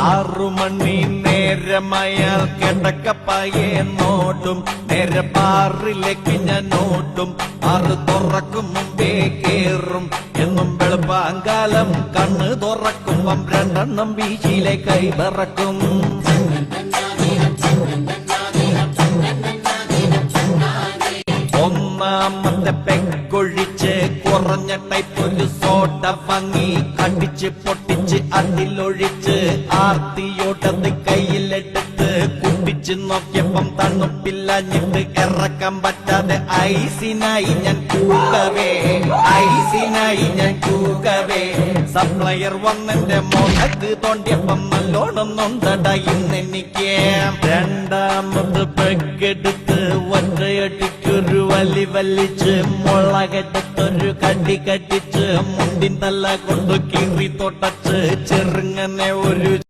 6 മണി നേരമയാൾ കിടക്കപ്പായെ നോട്ടും നേരെ ബാറിലേക്ക് ഞാൻ ഓട്ടും 6 തുറക്കും മുമ്പേ കേറും എന്നും വെളുപ്പാങ്കാലം കണ്ണ് തുറക്കുമ്പം 2 വീശിയിലെ കൈവിറക്കും ഒന്നാമത്തെ പെക്കൊഴിച്ച് കുറഞ്ഞ ടൈപ്പ് ഒരു സോഡ വാങ്ങി അടിച്ച് പൊട്ടിച്ച് അതിലൊഴിച്ച് ആർത്തിയോട്ടത് കയ്യിലെടുത്ത് കുടിച്ച് നോക്കിയപ്പം തണുപ്പില്ലഞ്ഞിട്ട് ഇറക്കാൻ പറ്റാതെ ഐസിനായി ഞാൻ കൂകവേ സപ്ലയർ വന്നെന്റെ മുഖത്ത് തോണ്ടിയപ്പം നല്ലോണം നൊന്തട ഇന്നെനിക്ക് രണ്ടാമത് പെക്കെടുത്ത് ഒറ്റയടിക്കൊരു വലി വലിച്ച് മുളകെടുത്തൊരു കടി കടിച്ച് മുണ്ടിൻ തല കൊണ്ട് കീറി തൊട്ടച്ച് ചെറുങ്ങനെ ഒരു